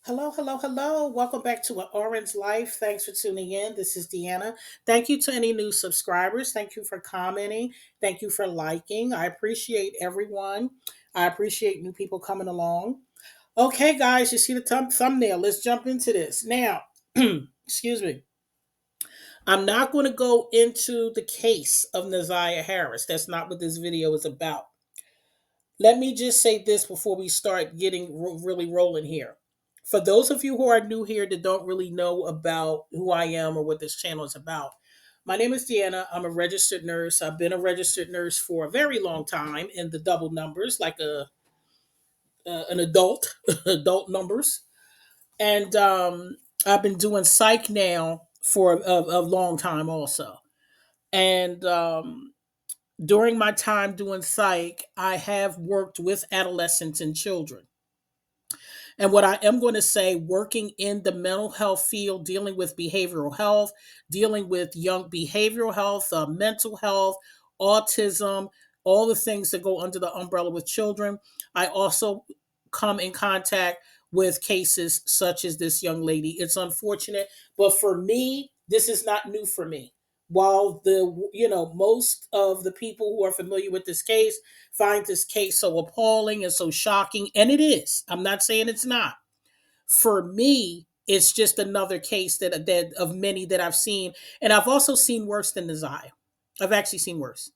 Hello, hello, hello. Welcome back to An Orange Life. Thanks for tuning in. This is Deanna. Thank you to any new subscribers. Thank you for commenting. Thank you for liking. I appreciate everyone. I appreciate new people coming along. Okay, guys, you see the thumbnail. Let's jump into this. Now, excuse me. I'm not going to go into the case of Naziah Harris. That's not what this video is about. Let me just say this before we start getting really rolling here. For those of you who are new here that don't really know about who I am or what this channel is about, my name is Deanna. I'm a registered nurse. I've been a registered nurse for a very long time in the double numbers, like an adult, adult numbers. And I've been doing psych now for a long time also. And during my time doing psych, I have worked with adolescents and children. And what I am going to say, working in the mental health field, dealing with behavioral health, dealing with young behavioral health, mental health, autism, all the things that go under the umbrella with children. I also come in contact with cases such as this young lady. It's unfortunate, but for me, this is not new for me. While most of the people who are familiar with this case find this case so appalling and so shocking, and it is. I'm not saying it's not. For me, it's just another case that of many that I've seen, and I've also seen worse than Naziah. I've actually seen worse.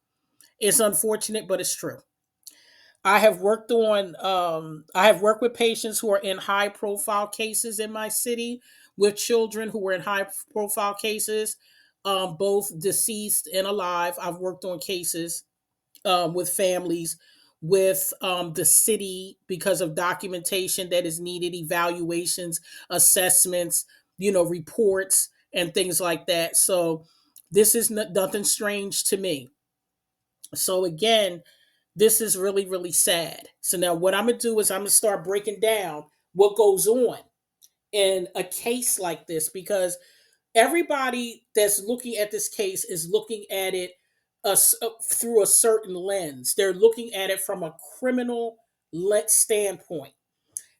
It's unfortunate, but it's true. I have worked with patients who are in high profile cases in my city with children who were in high profile cases, both deceased and alive. I've worked on cases with families, with the city because of documentation that is needed, evaluations, assessments, reports, and things like that. So this is nothing strange to me. So again, this is really, really sad. So now what I'm going to do is I'm going to start breaking down what goes on in a case like this because everybody that's looking at this case is looking at it through a certain lens. They're looking at it from a criminal standpoint,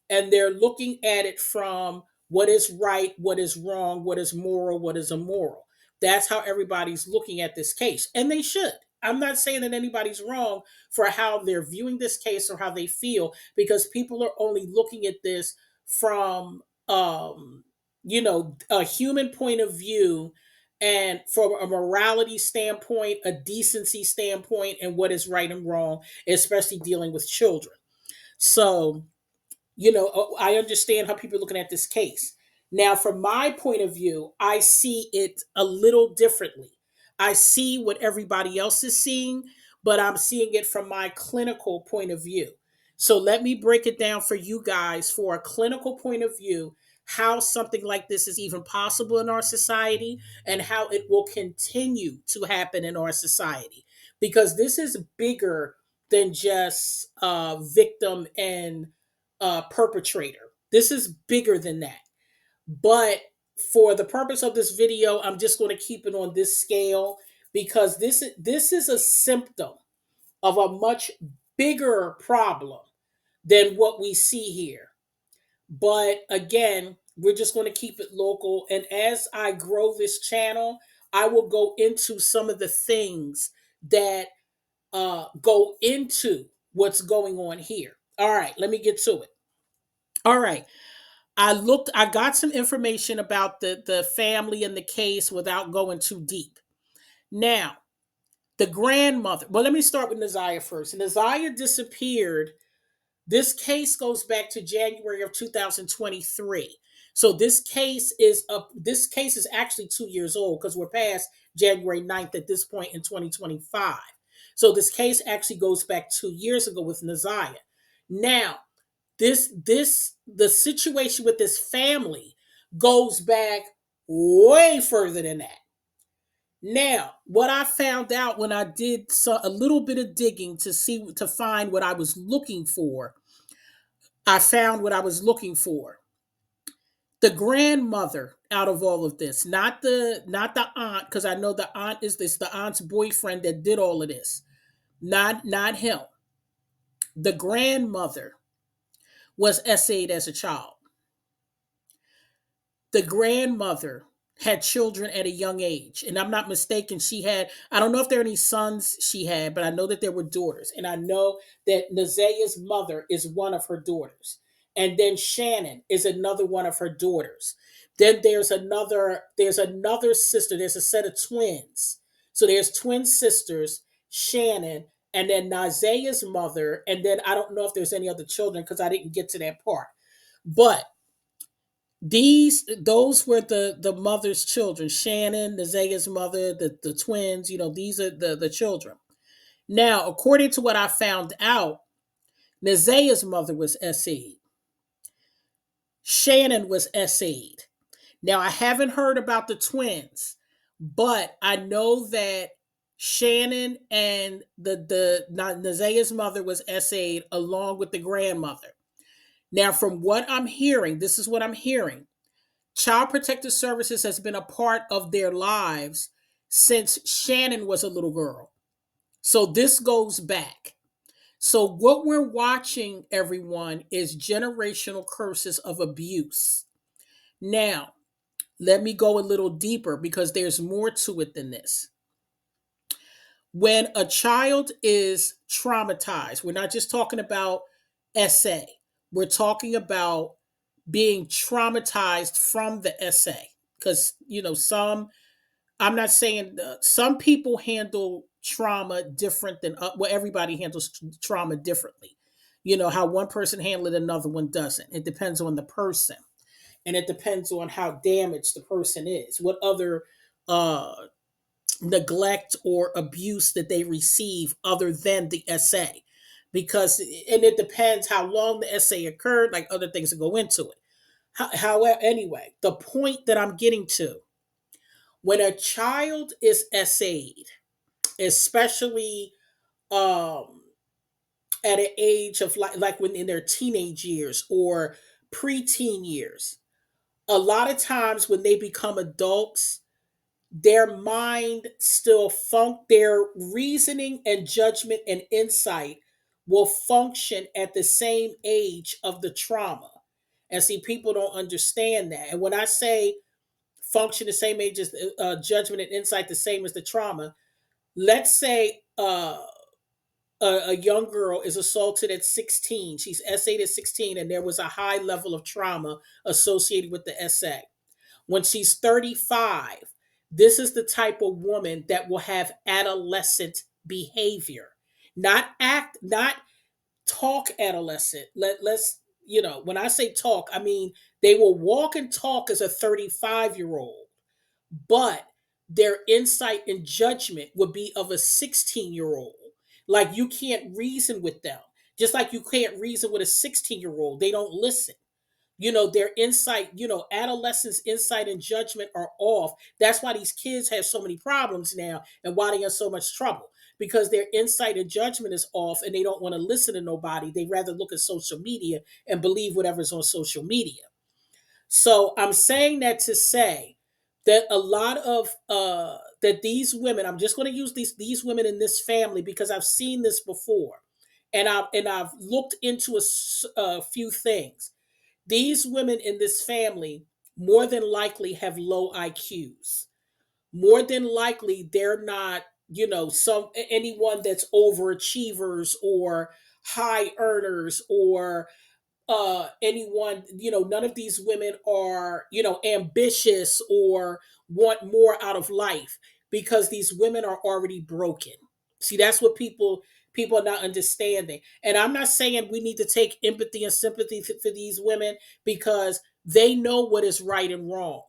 and they're looking at it from what is right, what is wrong, what is moral, what is immoral. That's how everybody's looking at this case, and they should. I'm not saying that anybody's wrong for how they're viewing this case or how they feel, because people are only looking at this from a human point of view, and from a morality standpoint, a decency standpoint, and what is right and wrong, especially dealing with children. So I understand how people are looking at this case. Now, from my point of view, I see it a little differently. I see what everybody else is seeing, but I'm seeing it from my clinical point of view. So let me break it down for you guys for a clinical point of view, how something like this is even possible in our society and how it will continue to happen in our society. Because this is bigger than just victim and perpetrator. This is bigger than that. But for the purpose of this video, I'm just going to keep it on this scale because this is a symptom of a much bigger problem than what we see here. But again, we're just going to keep it local. And as I grow this channel, I will go into some of the things that go into what's going on here. All right, let me get to it. All right. I got some information about the family and the case without going too deep. Now, the grandmother. Well, let me start with Naziah first. Naziah disappeared. This case goes back to January of 2023. So this case is actually 2 years old because we're past January 9th at this point in 2025. So this case actually goes back 2 years ago with Naziah. Now, the situation with this family goes back way further than that. Now, what I found out when I did a little bit of digging to find what I was looking for, I found what I was looking for. The grandmother out of all of this, not the aunt, because I know the aunt is this the aunt's boyfriend that did all of this. Not him. The grandmother was essayed as a child. The grandmother had children at a young age. And I'm not mistaken, she had, I don't know if there are any sons she had, but I know that there were daughters. And I know that Nazea's mother is one of her daughters. And then Shannon is another one of her daughters. Then there's another sister. There's a set of twins. So there's twin sisters, Shannon, and then Nazea's mother. And then I don't know if there's any other children because I didn't get to that part. But those were the mother's children, Shannon, Nazaya's mother, the twins. These are the children. Now, according to what I found out, Nazaya's mother was SA'd. Shannon was SA'd. Now, I haven't heard about the twins, but I know that Shannon and the Nazaya's mother was SA'd along with the grandmother. Now, from what I'm hearing, this is what I'm hearing. Child Protective Services has been a part of their lives since Shannon was a little girl. So this goes back. So what we're watching, everyone, is generational curses of abuse. Now, let me go a little deeper because there's more to it than this. When a child is traumatized, we're not just talking about SA, we're talking about being traumatized from the SA. Because, I'm not saying some people handle trauma different than, well, everybody handles trauma differently. How one person handled it, another one doesn't. It depends on the person. And it depends on how damaged the person is, what other uh, neglect or abuse that they receive other than the SA. And it depends how long the SA occurred, like other things that go into it. However, anyway, the point that I'm getting to, when a child is SA'd, especially um, at an age of like when in their teenage years or preteen years, a lot of times when they become adults, their mind still their reasoning and judgment and insight will function at the same age of the trauma. And see, people don't understand that. And when I say function the same age as judgment and insight, the same as the trauma, let's say a young girl is assaulted at 16. She's SA'd at 16, and there was a high level of trauma associated with the SA. When she's 35, this is the type of woman that will have adolescent behavior. Not talk adolescent. Let's, when I say talk, I mean they will walk and talk as a 35-year-old, but their insight and judgment would be of a 16-year-old. Like you can't reason with them. Just like you can't reason with a 16-year-old. They don't listen. Their insight, adolescents' insight and judgment are off. That's why these kids have so many problems now and why they have so much trouble, because their insight and judgment is off and they don't want to listen to nobody. They rather look at social media and believe whatever's on social media. So I'm saying that to say that a lot of that these women, I'm just going to use these women in this family because I've seen this before, and I've looked into a few things. These women in this family more than likely have low IQs. More than likely, they're not, anyone that's overachievers or high earners or anyone, none of these women are, ambitious or want more out of life, because these women are already broken. See, that's what people are not understanding. And I'm not saying we need to take empathy and sympathy for these women, because they know what is right and wrong.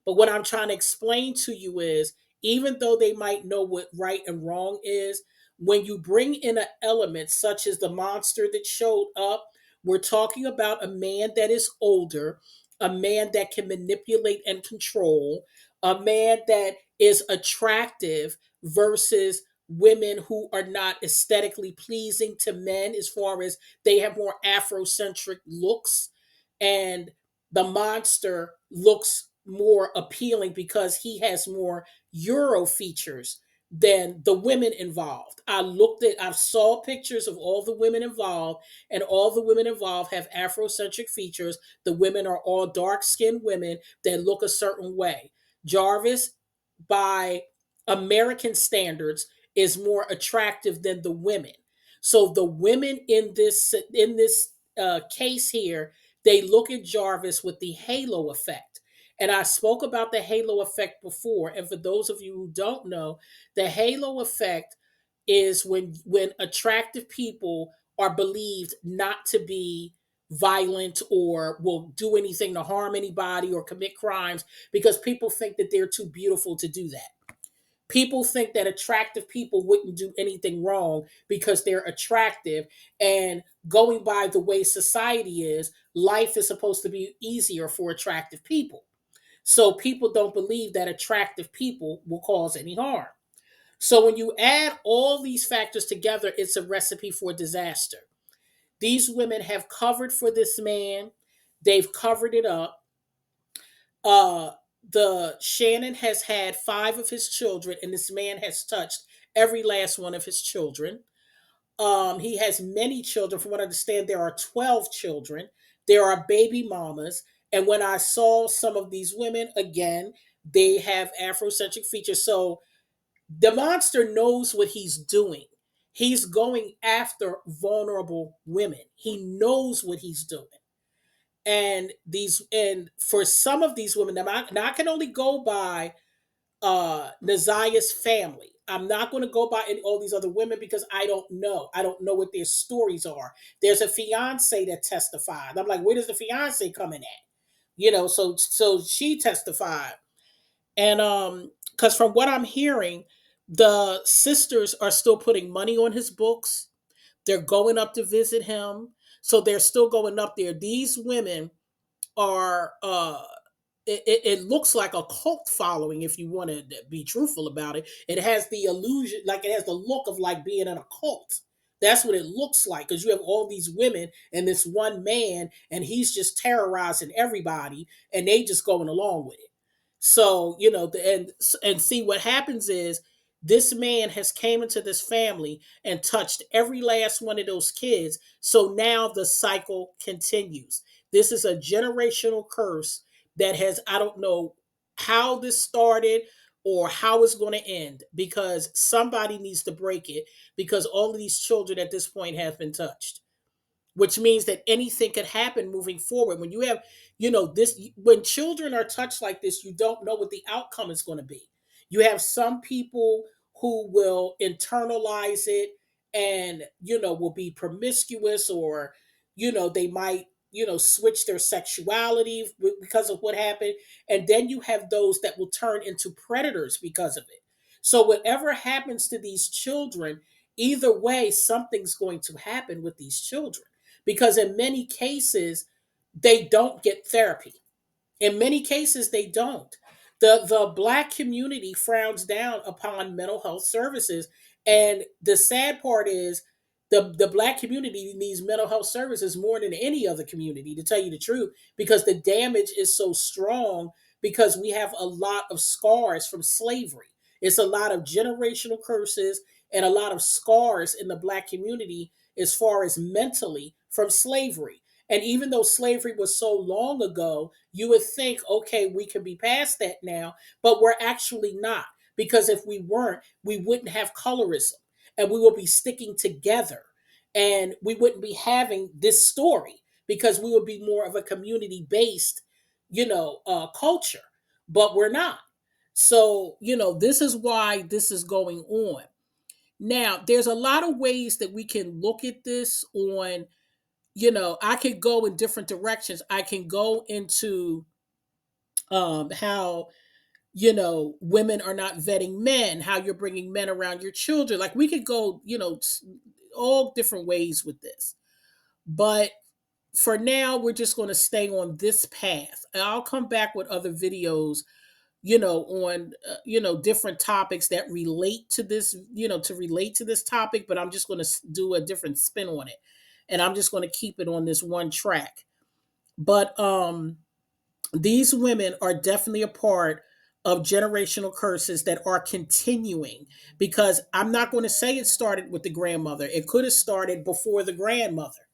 But what I'm trying to explain to you is, even though they might know what right and wrong is, when you bring in an element such as the monster that showed up, we're talking about a man that is older, a man that can manipulate and control, a man that is attractive versus women who are not aesthetically pleasing to men, as far as they have more Afrocentric looks. And the monster looks more appealing because he has more Euro features than the women involved. I saw pictures of all the women involved, and all the women involved have Afrocentric features. The women are all dark skinned women that look a certain way. Jarvis, by American standards, is more attractive than the women. So the women in this case here, they look at Jarvis with the halo effect. And I spoke about the halo effect before. And for those of you who don't know, the halo effect is when attractive people are believed not to be violent or will do anything to harm anybody or commit crimes because people think that they're too beautiful to do that. People think that attractive people wouldn't do anything wrong because they're attractive, and going by the way society is, life is supposed to be easier for attractive people. So people don't believe that attractive people will cause any harm. So when you add all these factors together, it's a recipe for disaster. These women have covered for this man. They've covered it up. Uh the Shannon has had 5 of his children, and this man has touched every last one of his children. He has many children. From what I understand, there are 12 children. There are baby mamas. And when I saw some of these women, again, they have Afrocentric features. So the monster knows what he's doing. He's going after vulnerable women. He knows what he's doing. And for some of these women, now I can only go by Nazia's family. I'm not going to go by all these other women because I don't know. I don't know what their stories are. There's a fiance that testified. I'm like, where does the fiance come in at? So she testified. And because from what I'm hearing, the sisters are still putting money on his books. They're going up to visit him. So they're still going up there. These women are it looks like a cult following, if you want to be truthful about it. It has the illusion, like it has the look of like being in a cult. That's what it looks like, because you have all these women and this one man, and he's just terrorizing everybody, and they just going along with it. So and see what happens is, this man has came into this family and touched every last one of those kids. So now the cycle continues. This is a generational curse that has, I don't know how this started or how it's going to end, because somebody needs to break it, because all of these children at this point have been touched, which means that anything could happen moving forward. When you have, this, when children are touched like this, you don't know what the outcome is going to be. You have some people who will internalize it and, will be promiscuous, or, they might, switch their sexuality because of what happened. And then you have those that will turn into predators because of it. So whatever happens to these children, either way, something's going to happen with these children, because in many cases they don't get therapy. In many cases they don't. The black community frowns down upon mental health services, and the sad part is, the black community needs mental health services more than any other community, to tell you the truth, because the damage is so strong, because we have a lot of scars from slavery. It's a lot of generational curses and a lot of scars in the black community as far as mentally from slavery. And even though slavery was so long ago, you would think, okay, we can be past that now, but we're actually not. Because if we weren't, we wouldn't have colorism, and we would be sticking together, and we wouldn't be having this story, because we would be more of a community based, culture, but we're not. So, this is why this is going on. Now, there's a lot of ways that we can look at this on, I could go in different directions. I can go into how, women are not vetting men, how you're bringing men around your children. Like, we could go, all different ways with this. But for now, we're just going to stay on this path. And I'll come back with other videos, on, different topics that relate to this, to relate to this topic. But I'm just going to do a different spin on it. And I'm just going to keep it on this one track. But these women are definitely a part of generational curses that are continuing, because I'm not going to say it started with the grandmother. It could have started before the grandmother,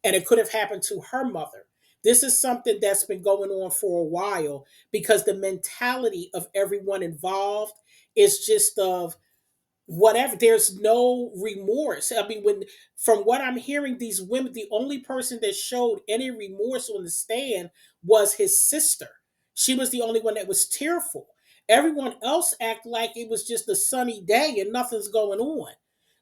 and it could have happened to her mother. This is something that's been going on for a while, because the mentality of everyone involved is just of whatever. There's no remorse. I mean, when from what I'm hearing, these women, the only person that showed any remorse on the stand was his sister. She was the only one that was tearful. Everyone else act like it was just a sunny day and nothing's going on.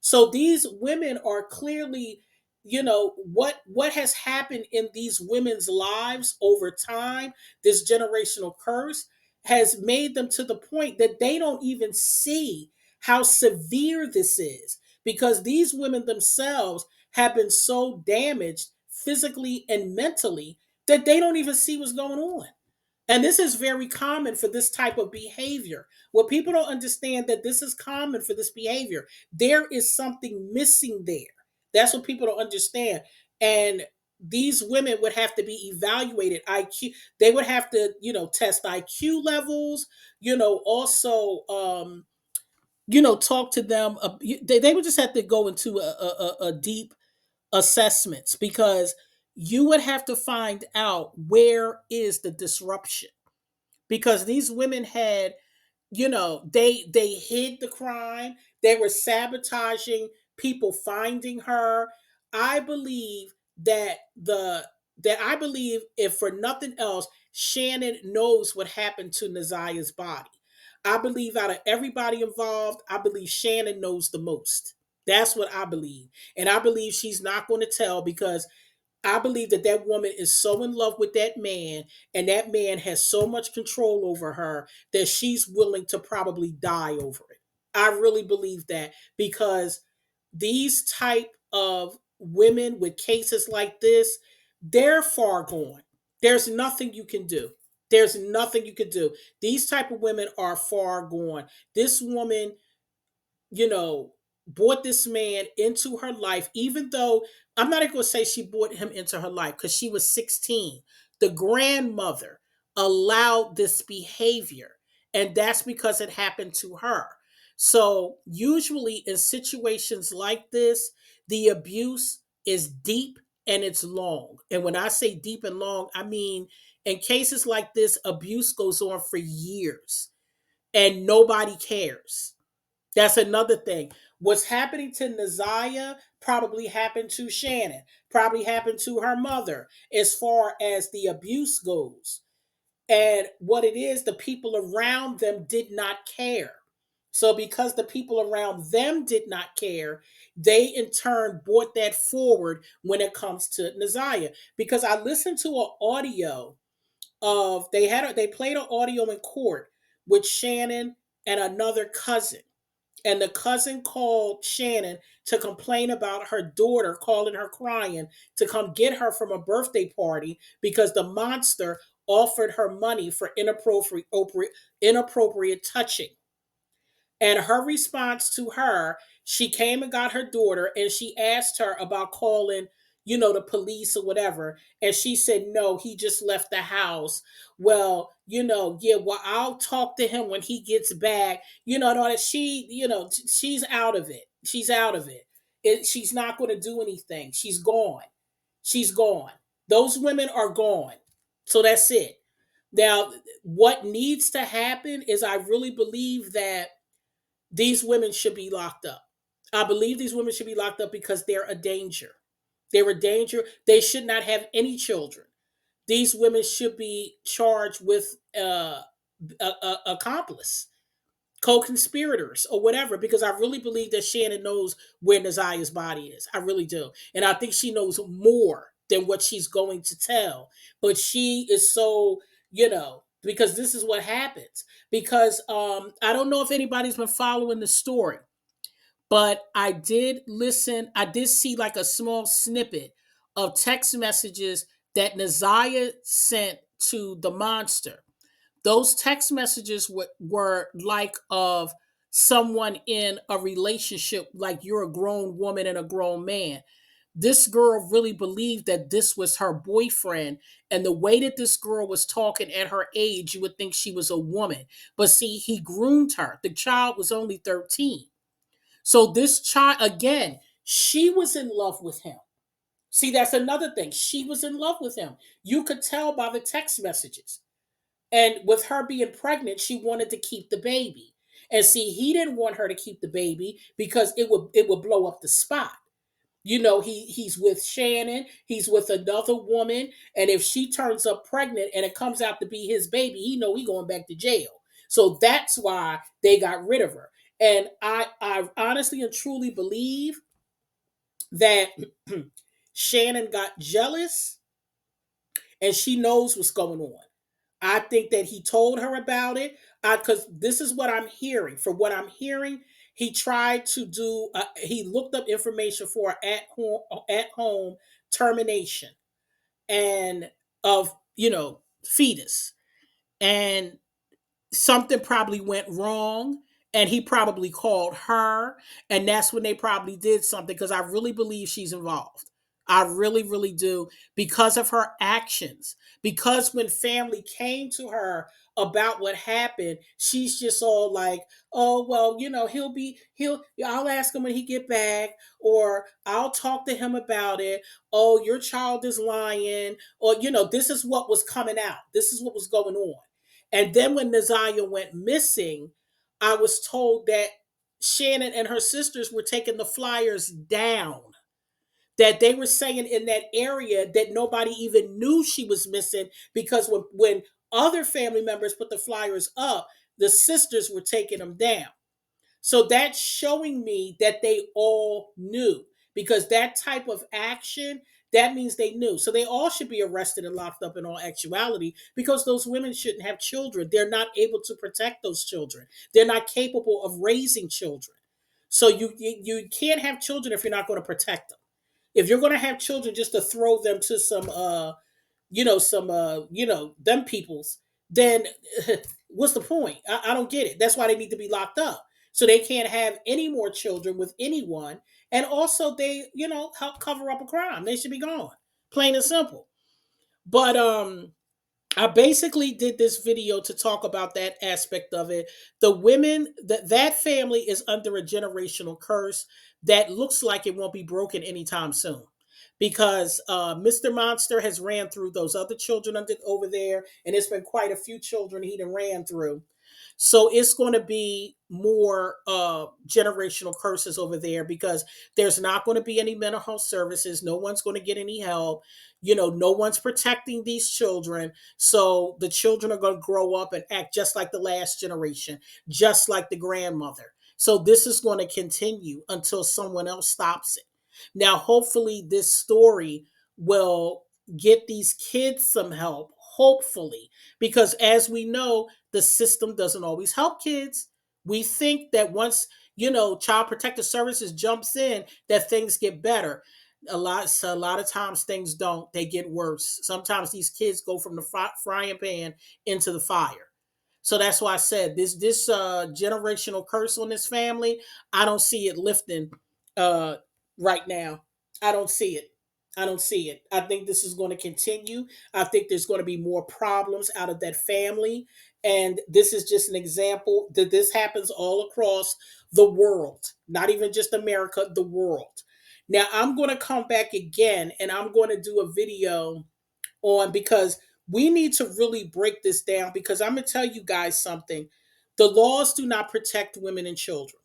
So these women are clearly, what has happened in these women's lives over time, this generational curse has made them to the point that they don't even see how severe this is, because these women themselves have been so damaged physically and mentally that they don't even see what's going on. And this is very common for this type of behavior. What people don't understand, that this is common for this behavior. There is something missing there. That's what people don't understand. And these women would have to be evaluated. IQ, they would have to, test IQ levels, also talk to them. They would just have to go into a deep assessments, because you would have to find out where is the disruption, because these women had, they hid the crime. They were sabotaging people finding her. I believe that the I believe, if for nothing else, Shannon knows what happened to Nazia's body. I believe out of everybody involved, I believe Shannon knows the most. That's what I believe. And I believe she's not going to tell, because I believe that that woman is so in love with that man, and that man has so much control over her, that she's willing to probably die over it. I really believe that, because these type of women with cases like this, they're far gone. There's nothing you can do. There's nothing you can do. These type of women are far gone. This woman, you know, brought this man into her life, even though I'm not even going to say she brought him into her life, because she was 16. The grandmother allowed this behavior, and that's because it happened to her. So, usually in situations like this, the abuse is deep and it's long. And when I say deep and long, I mean in cases like this, abuse goes on for years and nobody cares. That's another thing. What's happening to Nazia probably happened to Shannon, probably happened to her mother, as far as the abuse goes. And what it is, the people around them did not care. So, because the people around them did not care, they in turn brought that forward when it comes to Nazia. Because I listened to an audio of, they played an audio in court with Shannon and another cousin, and the cousin called Shannon to complain about her daughter, calling her crying to come get her from a birthday party, because the monster offered her money for inappropriate touching. And her response to her, she came and got her daughter, and she asked her about calling, the police or whatever. And she said, no, he just left the house. Well, yeah, well, I'll talk to him when he gets back. And all that. She's out of it. She's out of it. She's not going to do anything. She's gone. She's gone. Those women are gone. So that's it. Now, what needs to happen is, I really believe that these women should be locked up. I believe these women should be locked up because they're a danger. They're a danger. They should not have any children. These women should be charged with accomplice, co-conspirators, or whatever. Because I really believe that Shannon knows where Nazia's body is. I really do, and I think she knows more than what she's going to tell. But she is so, because this is what happens. Because I don't know if anybody's been following the story, but I did listen. I did see like a small snippet of text messages that Nazia sent to the monster. Those text messages were like of someone in a relationship, like you're a grown woman and a grown man. this girl really believed that this was her boyfriend. And the way that this girl was talking at her age, you would think she was a woman. But see, he groomed her. The child was only 13. So this child, again, she was in love with him. See, that's another thing. She was in love with him. You could tell by the text messages. And with her being pregnant, she wanted to keep the baby. And see, he didn't want her to keep the baby because it would blow up the spot. He's with Shannon, he's with another woman, and if she turns up pregnant and it comes out to be his baby, he know he going back to jail. So that's why they got rid of her. And I honestly and truly believe that Shannon got jealous and she knows what's going on. I think that he told her about it because this is what I'm hearing. From what I'm hearing, he tried to do. He looked up information for at home termination and of fetus, and something probably went wrong, and he probably called her, and that's when they probably did something, because I really believe she's involved. I really, really do, because of her actions. Because when family came to her about what happened, she's just all like, "Oh well, I'll ask him when he get back, or I'll talk to him about it. Oh, your child is lying, or this is what was coming out. This is what was going on." And then when Nazaria went missing, I was told that Shannon and her sisters were taking the flyers down. That they were saying in that area that nobody even knew she was missing, because when other family members put the flyers up, the sisters were taking them down. So that's showing me that they all knew, because that type of action, that means they knew. So they all should be arrested and locked up in all actuality, because those women shouldn't have children. They're not able to protect those children. They're not capable of raising children. So you can't have children if you're not going to protect them. If you're going to have children just to throw them to them peoples, then what's the point? I don't get it. That's why they need to be locked up. So they can't have any more children with anyone. And also they, help cover up a crime. They should be gone. Plain and simple. But I basically did this video to talk about that aspect of it. The women, that family is under a generational curse that looks like it won't be broken anytime soon. Because Mr. Monster has ran through those other children over there, and it's been quite a few children he done ran through. So it's going to be more generational curses over there, because there's not going to be any mental health services. No one's going to get any help. No one's protecting these children. So the children are going to grow up and act just like the last generation, just like the grandmother. So this is going to continue until someone else stops it. Now, hopefully, this story will get these kids some help, hopefully, because as we know, the system doesn't always help kids. We think that once, Child Protective Services jumps in, that things get better. A lot of times things don't. They get worse. Sometimes these kids go from the frying pan into the fire. So that's why I said this generational curse on this family, I don't see it lifting uh, right now. I don't see it. I don't see it. I think this is going to continue. I think there's going to be more problems out of that family. And this is just an example that this happens all across the world, not even just America, the world. Now, I'm going to come back again and I'm going to do a video on, because we need to really break this down, because I'm going to tell you guys something. The laws do not protect women and children.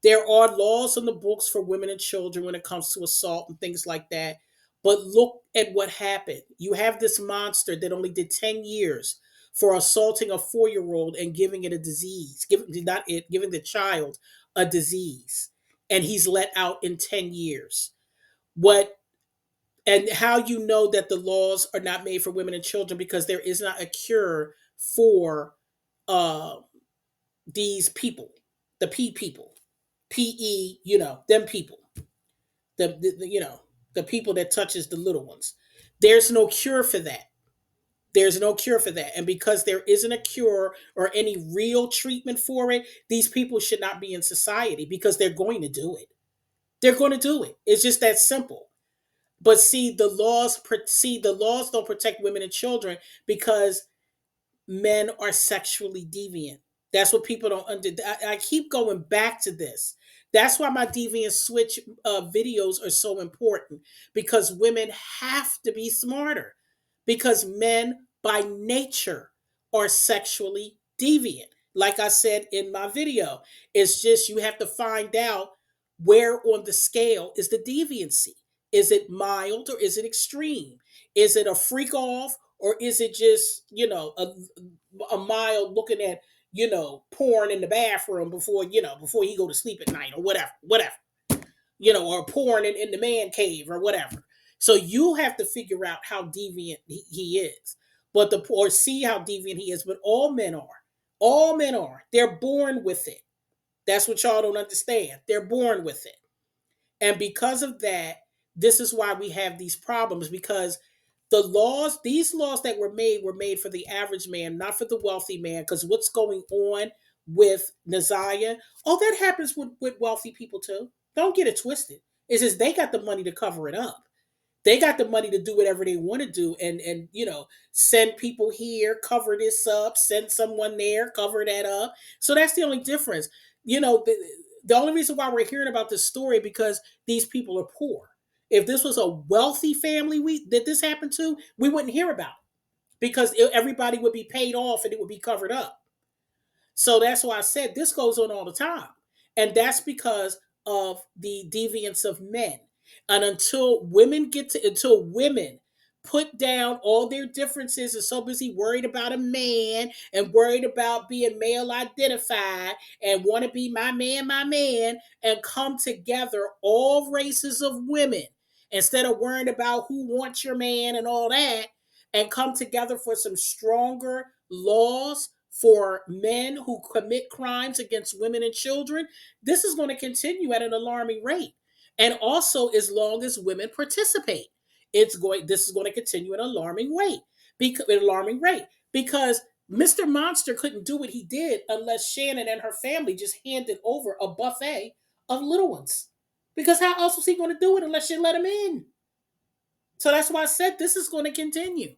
There are laws in the books for women and children when it comes to assault and things like that. But look at what happened. You have this monster that only did 10 years for assaulting a 4-year old and giving it a disease, giving the child a disease. And he's let out in 10 years. What and how you know that the laws are not made for women and children, because there is not a cure for uh, these people, the P people, PE, them people, the people that touches the little ones. There's no cure for that. There's no cure for that. And because there isn't a cure or any real treatment for it, these people should not be in society, because they're going to do it. They're going to do it. It's just that simple. But see the laws don't protect women and children because men are sexually deviant. That's what people don't under. I keep going back to this. That's why my deviant switch videos are so important, because women have to be smarter, because men by nature are sexually deviant. Like I said in my video, it's just you have to find out where on the scale is the deviancy. Is it mild or is it extreme? Is it a freak off or is it just, a mild looking at, porn in the bathroom before, before he go to sleep at night or whatever, or porn in the man cave or whatever. So you have to figure out how deviant he is, or see how deviant he is. But all men are. All men are. They're born with it. That's what y'all don't understand. They're born with it. And because of that, this is why we have these problems, because these laws that were made for the average man, not for the wealthy man. Because what's going on with Naziah, oh, that happens with wealthy people too. Don't get it twisted. It's just they got the money to cover it up. They got the money to do whatever they want to do, and send people here, cover this up, send someone there, cover that up. So that's the only difference. The only reason why we're hearing about this story because these people are poor. If this was a wealthy family that this happened to, we wouldn't hear about it because everybody would be paid off and it would be covered up. So that's why I said this goes on all the time. And that's because of the deviance of men. And until women put down all their differences and so busy worried about a man and worried about being male identified and want to be my man, and come together, all races of women, instead of worrying about who wants your man and all that, and come together for some stronger laws for men who commit crimes against women and children, this is going to continue at an alarming rate. And also, as long as women participate, this is going to continue at an alarming rate. Because Mr. Monster couldn't do what he did unless Shannon and her family just handed over a buffet of little ones. Because how else was he going to do it unless you let him in? So that's why I said this is going to continue.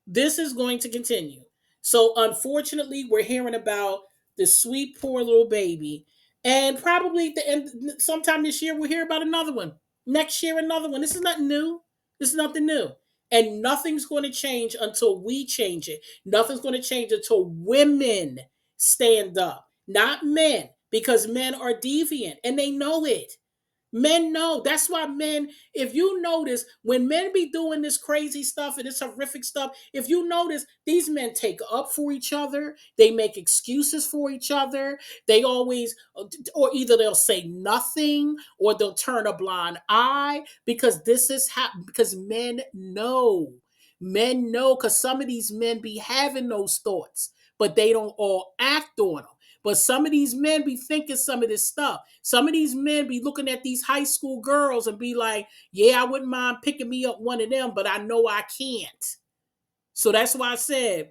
This is going to continue. So unfortunately, we're hearing about the sweet poor little baby, and probably the end sometime this year we'll hear about another one. Next year, another one. This is nothing new. This is nothing new. And nothing's going to change until we change it. Nothing's going to change until women stand up, not men, because men are deviant and they know it. Men know. That's why men, if you notice, when men be doing this crazy stuff and this horrific stuff, if you notice, these men take up for each other. They make excuses for each other. They always, or either they'll say nothing or they'll turn a blind eye because because men know. Men know because some of these men be having those thoughts, but they don't all act on them. But some of these men be thinking some of this stuff. Some of these men be looking at these high school girls and be like, yeah, I wouldn't mind picking me up one of them, but I know I can't. So that's why I said,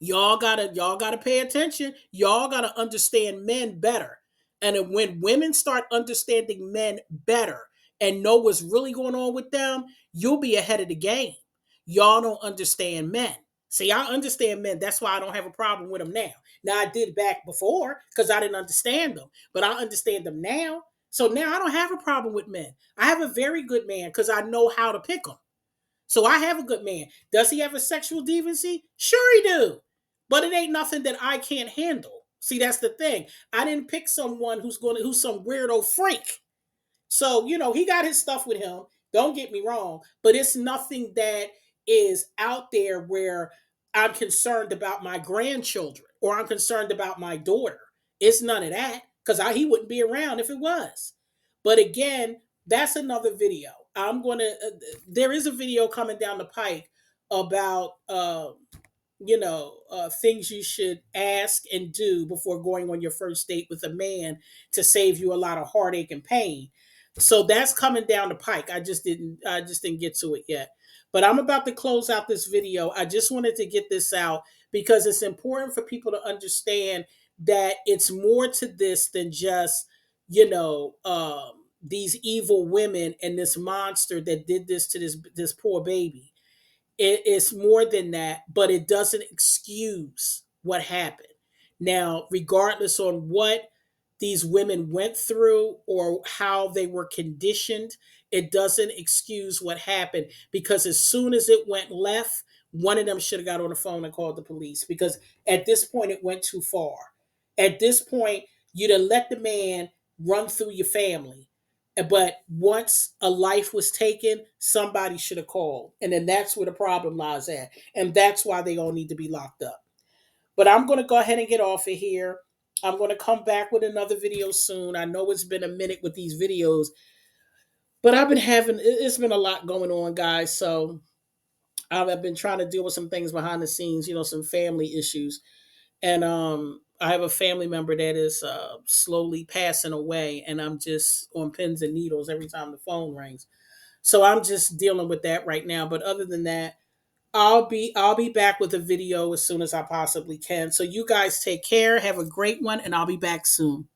y'all gotta pay attention. Y'all gotta understand men better. And when women start understanding men better and know what's really going on with them, you'll be ahead of the game. Y'all don't understand men. See, I understand men. That's why I don't have a problem with them now. Now I did back before because I didn't understand them, but I understand them now. So now I don't have a problem with men. I have a very good man because I know how to pick them. So I have a good man. Does he have a sexual deviancy? Sure he do. But it ain't nothing that I can't handle. See, that's the thing. I didn't pick someone who's some weirdo freak. So, he got his stuff with him. Don't get me wrong, but it's nothing that is out there where I'm concerned about my grandchildren or I'm concerned about my daughter. It's none of that because he wouldn't be around if it was. But again, that's another video. There is a video coming down the pike about, things you should ask and do before going on your first date with a man to save you a lot of heartache and pain. So that's coming down the pike. I just didn't get to it yet. But I'm about to close out this video. I just wanted to get this out because it's important for people to understand that it's more to this than just, these evil women and this monster that did this to this poor baby. It's more than that, but it doesn't excuse what happened. Now, regardless on what these women went through or how they were conditioned, it doesn't excuse what happened, because as soon as it went left, one of them should have got on the phone and called the police, because at this point it went too far. At this point, you'd have let the man run through your family. But once a life was taken, somebody should have called. And then that's where the problem lies at. And that's why they all need to be locked up. But I'm going to go ahead and get off of here. I'm going to come back with another video soon. I know it's been a minute with these videos, but it's been a lot going on, guys. So I've been trying to deal with some things behind the scenes, some family issues. And I have a family member that is slowly passing away, and I'm just on pins and needles every time the phone rings. So I'm just dealing with that right now. But other than that, I'll be back with a video as soon as I possibly can. So you guys take care, have a great one, and I'll be back soon.